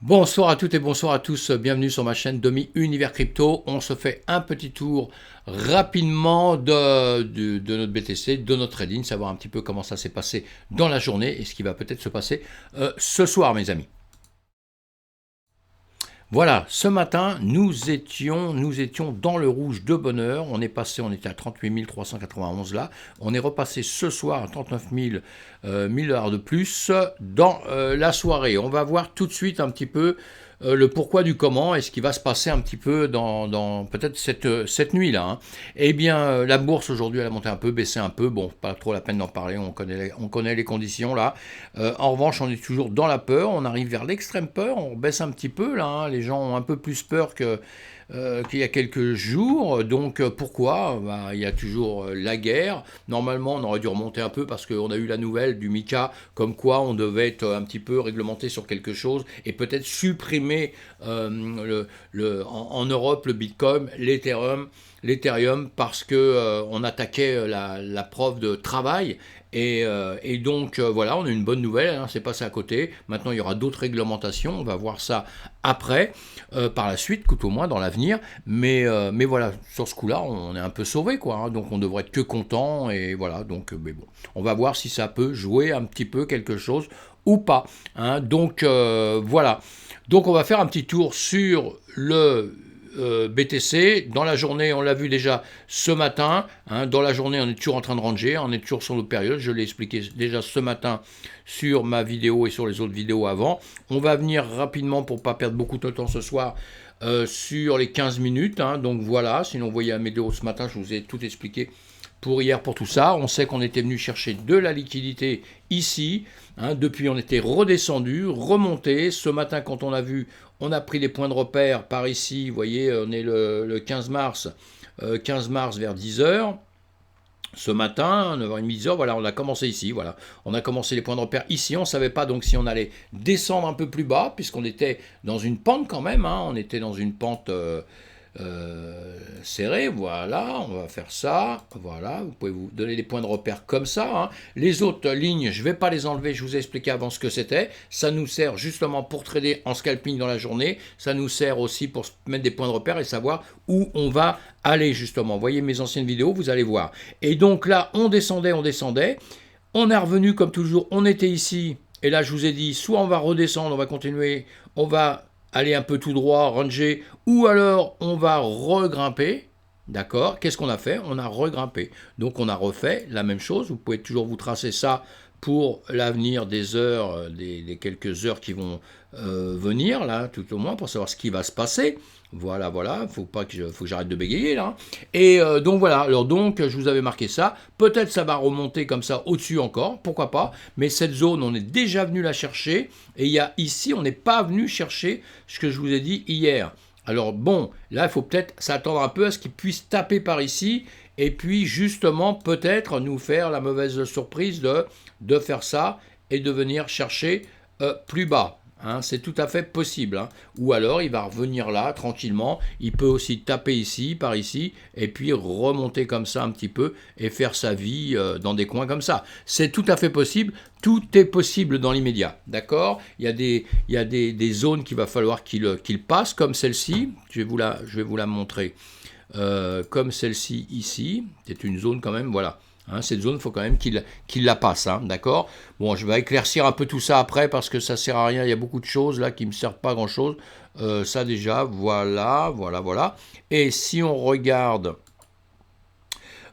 Bonsoir à toutes et bonsoir à tous, bienvenue sur ma chaîne Domi Univers Crypto. On se fait un petit tour rapidement de notre BTC, de notre trading, savoir un petit peu comment ça s'est passé dans la journée et ce qui va peut-être se passer ce soir mes amis. Voilà, ce matin, nous étions dans le rouge de bonne heure. On était à 38 391 là. On est repassé ce soir à 39 000 milliards de plus dans la soirée. On va voir tout de suite un petit peu le pourquoi du comment et ce qui va se passer un petit peu dans peut-être cette nuit-là. Hein. Eh bien, la bourse aujourd'hui, elle a monté un peu, baissé un peu. Bon, pas trop la peine d'en parler, on connaît les conditions là. En revanche, on est toujours dans la peur, on arrive vers l'extrême peur, on baisse un petit peu là. Hein. Les gens ont un peu plus peur qu'il y a quelques jours. Donc pourquoi il y a toujours la guerre. Normalement, on aurait dû remonter un peu parce qu'on a eu la nouvelle du MICA comme quoi on devait être un petit peu réglementé sur quelque chose et peut-être supprimer en Europe le Bitcoin, l'Ethereum parce que on attaquait la preuve de travail et donc voilà, on a une bonne nouvelle, hein, c'est passé à côté. Maintenant, il y aura d'autres réglementations, on va voir ça après, par la suite, tout au moins dans l'avenir. Mais voilà, sur ce coup-là, on est un peu sauvé, quoi. Hein, donc on devrait être que content et voilà. Donc, mais bon, on va voir si ça peut jouer un petit peu quelque chose ou pas. Hein, donc voilà. Donc on va faire un petit tour sur le BTC. Dans la journée, on l'a vu déjà ce matin. Hein, dans la journée, on est toujours en train de ranger. On est toujours sur nos périodes. Je l'ai expliqué déjà ce matin sur ma vidéo et sur les autres vidéos avant. On va venir rapidement pour ne pas perdre beaucoup de temps ce soir. Sur les 15 minutes. Hein, donc voilà, sinon vous voyez à mes vidéos ce matin, je vous ai tout expliqué pour hier, pour tout ça. On sait qu'on était venu chercher de la liquidité ici. Hein, depuis, on était redescendu, remonté. Ce matin, quand on a vu, on a pris les points de repère par ici. Vous voyez, on est le 15 mars, 15 mars vers 10h. Ce matin, 9h30, 10h, voilà, on a commencé ici, voilà. On a commencé les points de repère ici, on ne savait pas donc si on allait descendre un peu plus bas, puisqu'on était dans une pente quand même, hein, on était dans une pente serrée, voilà, on va faire ça, voilà, vous pouvez vous donner des points de repère comme ça. Hein. Les autres lignes, je ne vais pas les enlever, je vous ai expliqué avant ce que c'était, ça nous sert justement pour trader en scalping dans la journée, ça nous sert aussi pour mettre des points de repère et savoir où on va aller justement. Voyez mes anciennes vidéos, vous allez voir. Et donc là, on descendait, on est revenu comme toujours, on était ici, et là je vous ai dit, soit on va redescendre, on va continuer, on va aller un peu tout droit, ranger, ou alors on va regrimper. D'accord. Qu'est-ce qu'on a fait? On a regrimpé. Donc on a refait la même chose. Vous pouvez toujours vous tracer ça pour l'avenir des heures, des quelques heures qui vont venir, là, tout au moins, pour savoir ce qui va se passer. Voilà, voilà, faut que j'arrête de bégayer là. Et donc voilà, alors donc je vous avais marqué ça. Peut-être ça va remonter comme ça au-dessus encore, pourquoi pas. Mais cette zone, on est déjà venu la chercher. Et il y a ici, on n'est pas venu chercher ce que je vous ai dit hier. Alors bon, là, il faut peut-être s'attendre un peu à ce qu'il puisse taper par ici. Et puis justement, peut-être nous faire la mauvaise surprise de faire ça et de venir chercher plus bas. Hein, c'est tout à fait possible. Hein. Ou alors il va revenir là tranquillement. Il peut aussi taper ici, par ici, et puis remonter comme ça un petit peu et faire sa vie dans des coins comme ça. C'est tout à fait possible. Tout est possible dans l'immédiat. D'accord. Il y a des zones qu'il va falloir qu'il passe, comme celle-ci. Je vais vous la montrer. Comme celle-ci ici. C'est une zone quand même, voilà. Hein, cette zone, il faut quand même qu'il la passe, hein, d'accord. Bon, je vais éclaircir un peu tout ça après parce que ça sert à rien. Il y a beaucoup de choses là qui me servent pas à grand chose. Ça déjà, voilà, voilà, voilà. Et si on regarde,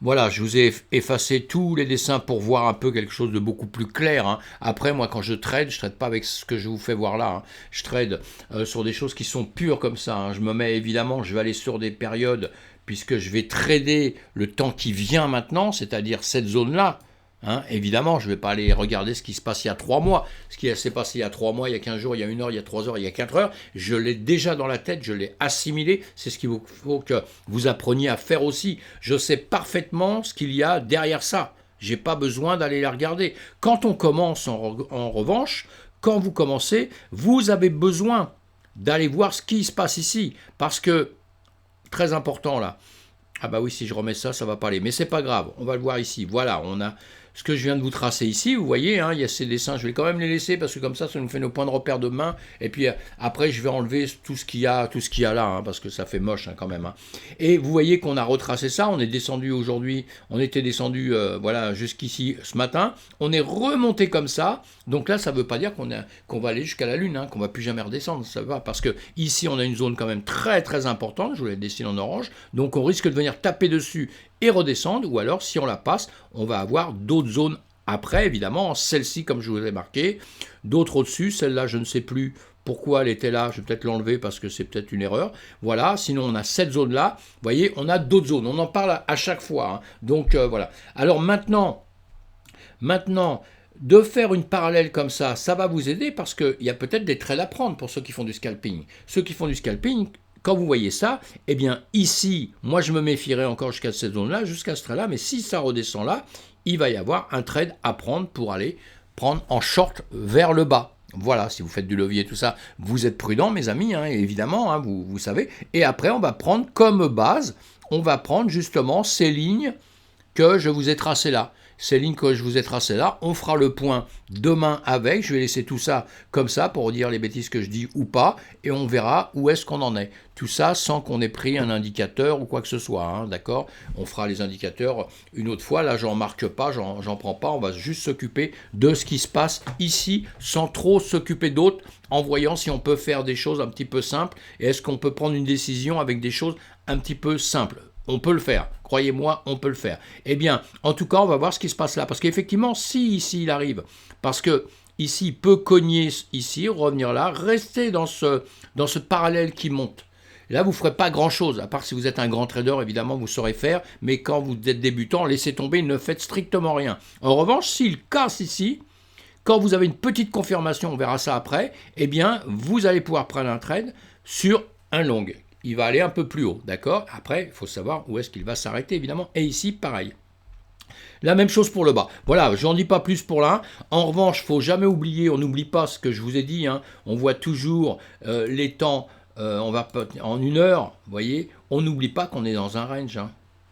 voilà, je vous ai effacé tous les dessins pour voir un peu quelque chose de beaucoup plus clair. Hein. Après, moi, quand je trade pas avec ce que je vous fais voir là. Hein. Je trade sur des choses qui sont pures comme ça. Hein. Je me mets évidemment, je vais aller sur des périodes puisque je vais trader le temps qui vient maintenant, c'est-à-dire cette zone-là. Hein, évidemment, je ne vais pas aller regarder ce qui se passe il y a 3 mois. Ce qui s'est passé il y a 3 mois, il y a 15 jours, il y a 1 heure, il y a 3 heures, il y a 4 heures. Je l'ai déjà dans la tête, je l'ai assimilé. C'est ce qu'il faut que vous appreniez à faire aussi. Je sais parfaitement ce qu'il y a derrière ça. Je n'ai pas besoin d'aller la regarder. Quand on commence, en revanche, quand vous commencez, vous avez besoin d'aller voir ce qui se passe ici. Parce que, très important là, ah bah oui, si je remets ça, ça va pas aller. Mais c'est pas grave, on va le voir ici. Voilà, on a ce que je viens de vous tracer ici, vous voyez, hein, il y a ces dessins, je vais quand même les laisser parce que comme ça nous fait nos points de repère de main. Et puis après, je vais enlever tout ce qu'il y a là, hein, parce que ça fait moche hein, quand même. Hein. Et vous voyez qu'on a retracé ça, on est descendu aujourd'hui, on était descendu voilà, jusqu'ici ce matin, on est remonté comme ça. Donc là, ça ne veut pas dire qu'on va aller jusqu'à la Lune, hein, qu'on ne va plus jamais redescendre, ça va, parce que ici, on a une zone quand même très très importante, je vous l'ai dessiné en orange, donc on risque de venir taper dessus et redescendre, ou alors si on la passe, on va avoir d'autres zones après, évidemment, celle-ci comme je vous ai marqué, d'autres au-dessus, celle-là je ne sais plus pourquoi elle était là, je vais peut-être l'enlever parce que c'est peut-être une erreur, voilà, sinon on a cette zone-là, vous voyez, on a d'autres zones, on en parle à chaque fois, hein. Donc voilà. Alors maintenant, de faire une parallèle comme ça va vous aider parce qu'il y a peut-être des trails à prendre pour ceux qui font du scalping. Ceux qui font du scalping, quand vous voyez ça, eh bien ici, moi je me méfierais encore jusqu'à cette zone-là, jusqu'à ce trait-là, mais si ça redescend là, il va y avoir un trade à prendre pour aller prendre en short vers le bas. Voilà, si vous faites du levier, tout ça, vous êtes prudents, mes amis, hein, évidemment, hein, vous savez. Et après, on va prendre comme base, on va prendre justement ces lignes que je vous ai tracées là. Ces lignes que je vous ai tracées là, on fera le point demain avec, je vais laisser tout ça comme ça pour dire les bêtises que je dis ou pas, et on verra où est-ce qu'on en est. Tout ça sans qu'on ait pris un indicateur ou quoi que ce soit, hein, d'accord? On fera les indicateurs une autre fois, là j'en marque pas, j'en prends pas, on va juste s'occuper de ce qui se passe ici, sans trop s'occuper d'autres, en voyant si on peut faire des choses un petit peu simples, et est-ce qu'on peut prendre une décision avec des choses un petit peu simples. On peut le faire, croyez-moi, on peut le faire. Eh bien, en tout cas, on va voir ce qui se passe là. Parce qu'effectivement, si ici il arrive, parce que ici il peut cogner ici, revenir là, rester dans ce parallèle qui monte. Là, vous ne ferez pas grand-chose, à part si vous êtes un grand trader, évidemment, vous saurez faire. Mais quand vous êtes débutant, laissez tomber, ne faites strictement rien. En revanche, s'il casse ici, quand vous avez une petite confirmation, on verra ça après, eh bien, vous allez pouvoir prendre un trade sur un long. Il va aller un peu plus haut, d'accord? Après, il faut savoir où est-ce qu'il va s'arrêter, évidemment. Et ici, pareil. La même chose pour le bas. Voilà, je n'en dis pas plus pour là. En revanche, il ne faut jamais oublier, on n'oublie pas ce que je vous ai dit, hein, on voit toujours les temps, on va en 1 heure, vous voyez, on n'oublie pas qu'on est dans un range. Hein.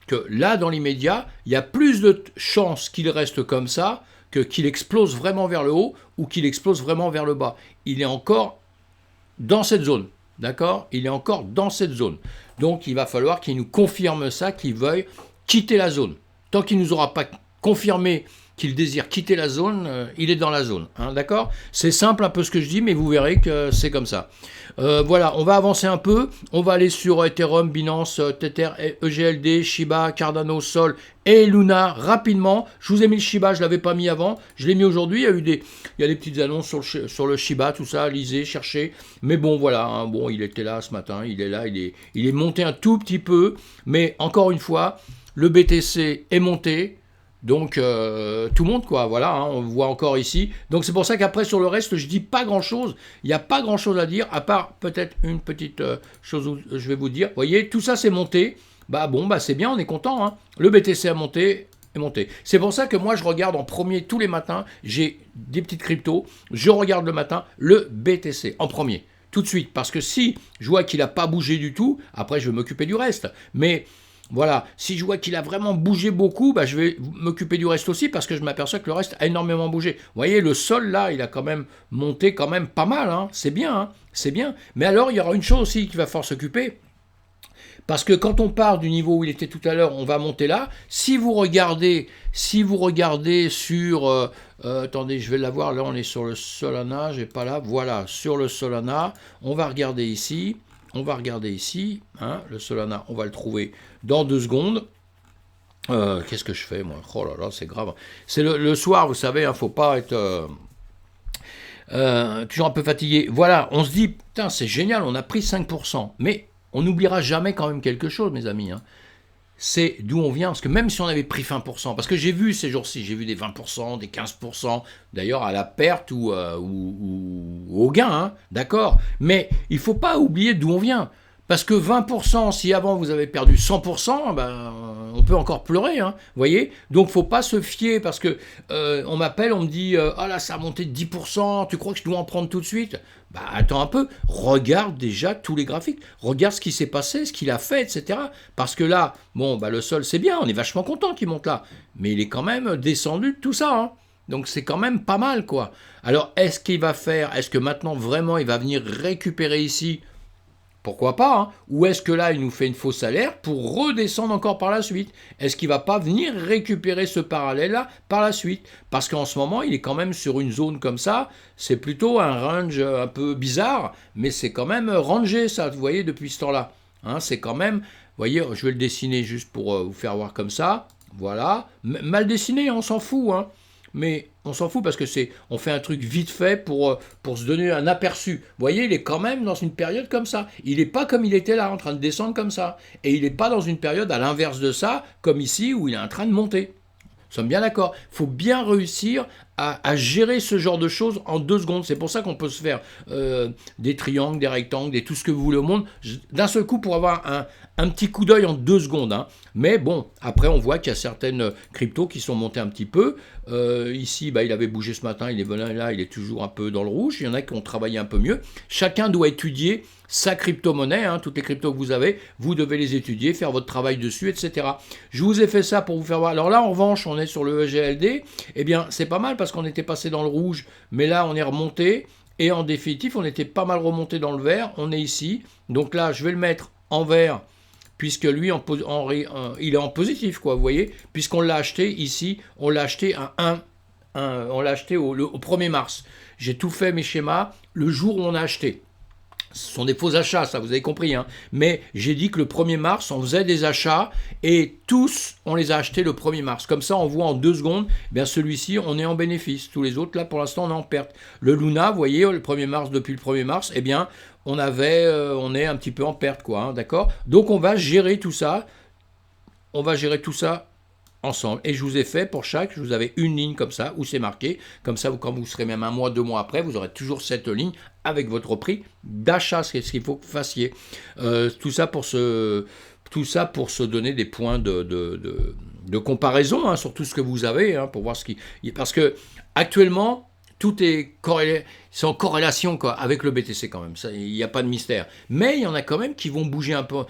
Que là, dans l'immédiat, il y a plus de chances qu'il reste comme ça que qu'il explose vraiment vers le haut ou qu'il explose vraiment vers le bas. Il est encore dans cette zone. D'accord? Il est encore dans cette zone. Donc, il va falloir qu'il nous confirme ça, qu'il veuille quitter la zone. Tant qu'il ne nous aura pas confirmé qu'il désire quitter la zone, il est dans la zone. Hein, d'accord? C'est simple un peu ce que je dis, mais vous verrez que c'est comme ça. Voilà, on va avancer un peu. On va aller sur Ethereum, Binance, Tether, EGLD, Shiba, Cardano, Sol et Luna rapidement. Je vous ai mis le Shiba, je ne l'avais pas mis avant. Je l'ai mis aujourd'hui. Il y a des petites annonces sur le Shiba, tout ça. Lisez, cherchez. Mais bon, voilà. Hein, bon, il était là ce matin. Il est là. Il est monté un tout petit peu. Mais encore une fois, le BTC est monté. Donc tout monte quoi, voilà, hein, on voit encore ici. Donc c'est pour ça qu'après sur le reste, je dis pas grand-chose. Il n'y a pas grand-chose à dire, à part peut-être une petite chose où je vais vous dire. Vous voyez, tout ça c'est monté. Bah c'est bien, on est content. Hein. Le BTC a monté, est monté. C'est pour ça que moi je regarde en premier tous les matins. J'ai des petites cryptos. Je regarde le matin le BTC en premier, tout de suite. Parce que si je vois qu'il n'a pas bougé du tout, après je vais m'occuper du reste. Mais voilà, si je vois qu'il a vraiment bougé beaucoup, je vais m'occuper du reste aussi parce que je m'aperçois que le reste a énormément bougé. Vous voyez, le sol là, il a quand même monté quand même pas mal, hein. C'est bien, hein. C'est bien. Mais alors, il y aura une chose aussi qu'il va falloir s'occuper. Parce que quand on part du niveau où il était tout à l'heure, on va monter là. Si vous regardez sur... attendez, je vais l'avoir. Là, on est sur le Solana. J'ai pas là. Voilà, sur le Solana. On va regarder ici. Hein, le Solana, on va le trouver dans 2 secondes. Qu'est-ce que je fais, moi? Oh là là, c'est grave. C'est le soir, vous savez, il ne faut pas être toujours un peu fatigué. Voilà, on se dit, putain, c'est génial, on a pris 5%. Mais on n'oubliera jamais quand même quelque chose, mes amis. Hein. C'est d'où on vient, parce que même si on avait pris 20%, parce que j'ai vu ces jours-ci, j'ai vu des 20%, des 15%, d'ailleurs à la perte ou au gain, hein, d'accord? Mais il ne faut pas oublier d'où on vient. Parce que 20%, si avant vous avez perdu 100%, ben, on peut encore pleurer, hein, voyez. Donc faut pas se fier parce que on m'appelle, on me dit ah là ça a monté de 10%, tu crois que je dois en prendre tout de suite? Bah attends un peu, regarde déjà tous les graphiques, regarde ce qui s'est passé, ce qu'il a fait, etc. Parce que là, bon bah le sol c'est bien, on est vachement content qu'il monte là, mais il est quand même descendu de tout ça, hein. Donc c'est quand même pas mal quoi. Alors est-ce qu'il va faire, est-ce que maintenant vraiment il va venir récupérer ici? Pourquoi pas, hein? Ou est-ce que là, il nous fait une fausse alerte pour redescendre encore par la suite? Est-ce qu'il ne va pas venir récupérer ce parallèle-là par la suite? Parce qu'en ce moment, il est quand même sur une zone comme ça. C'est plutôt un range un peu bizarre, mais c'est quand même rangé, ça, vous voyez, depuis ce temps-là. Hein, c'est quand même... Vous voyez, je vais le dessiner juste pour vous faire voir comme ça. Voilà. Mal dessiné, on s'en fout, hein. Mais on s'en fout parce que on fait un truc vite fait pour se donner un aperçu. Vous voyez, il est quand même dans une période comme ça. Il n'est pas comme il était là, en train de descendre comme ça. Et il n'est pas dans une période à l'inverse de ça, comme ici, où il est en train de monter. Nous sommes bien d'accord. Il faut bien réussir à gérer ce genre de choses en 2 secondes. C'est pour ça qu'on peut se faire des triangles, des rectangles, tout ce que vous voulez au monde, d'un seul coup pour avoir un petit coup d'œil en 2 secondes. Hein. Mais bon, après on voit qu'il y a certaines cryptos qui sont montées un petit peu. Ici, bah, il avait bougé ce matin, il est là, il est toujours un peu dans le rouge. Il y en a qui ont travaillé un peu mieux. Chacun doit étudier sa crypto-monnaie, hein, toutes les cryptos que vous avez, vous devez les étudier, faire votre travail dessus, etc. Je vous ai fait ça pour vous faire voir. Alors là, en revanche, on est sur le EGLD. Eh bien, c'est pas mal parce qu'on était passé dans le rouge, mais là, on est remonté. Et en définitive, on était pas mal remonté dans le vert. On est ici. Donc là, je vais le mettre en vert, puisque lui, il est en positif, quoi, vous voyez. Puisqu'on l'a acheté ici, on l'a acheté à 1. On l'a acheté au 1er mars. J'ai tout fait mes schémas le jour où on a acheté. Ce sont des faux achats, ça vous avez compris, hein. Mais j'ai dit que le 1er mars, on faisait des achats et tous, on les a achetés le 1er mars. Comme ça, on voit en 2 secondes, eh bien celui-ci, on est en bénéfice. Tous les autres, là, pour l'instant, on est en perte. Le Luna, vous voyez, le 1er mars, depuis le 1er mars, eh bien, on est un petit peu en perte, quoi, hein, d'accord? Donc, on va gérer tout ça. On va gérer tout ça ensemble. Et je vous ai fait pour chaque, je vous avais une ligne comme ça, où c'est marqué. Comme ça, quand vous serez même 1 mois, 2 mois après, vous aurez toujours cette ligne avec votre prix d'achat, ce qu'il faut que vous fassiez. Tout ça pour se donner des points de comparaison, hein, sur tout ce que vous avez, hein, pour voir ce qui... Parce que actuellement, tout est c'est en corrélation quoi, avec le BTC quand même, il n'y a pas de mystère. Mais il y en a quand même qui vont bouger un peu,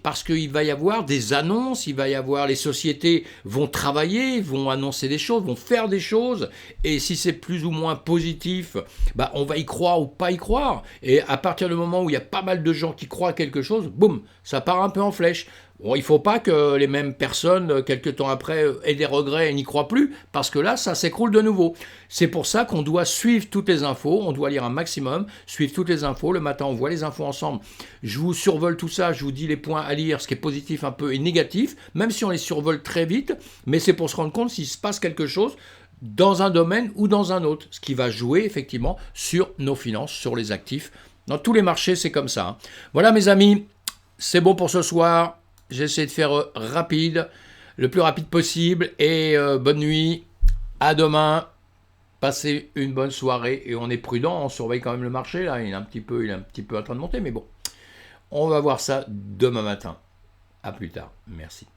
parce qu'il va y avoir des annonces, les sociétés vont travailler, vont annoncer des choses, vont faire des choses, et si c'est plus ou moins positif, bah on va y croire ou pas y croire. Et à partir du moment où il y a pas mal de gens qui croient à quelque chose, boum, ça part un peu en flèche. Bon, il ne faut pas que les mêmes personnes, quelques temps après, aient des regrets et n'y croient plus, parce que là, ça s'écroule de nouveau. C'est pour ça qu'on doit suivre toutes les infos, on doit lire un maximum, suivre toutes les infos. Le matin, on voit les infos ensemble. Je vous survole tout ça, je vous dis les points à lire, ce qui est positif un peu et négatif, même si on les survole très vite, mais c'est pour se rendre compte s'il se passe quelque chose dans un domaine ou dans un autre, ce qui va jouer effectivement sur nos finances, sur les actifs. Dans tous les marchés, c'est comme ça. Voilà mes amis, c'est bon pour ce soir. J'essaie de faire rapide, le plus rapide possible. Et bonne nuit, à demain. Passez une bonne soirée. Et on est prudent, on surveille quand même le marché. Là, il est un petit peu en train de monter. Mais bon, on va voir ça demain matin. À plus tard. Merci.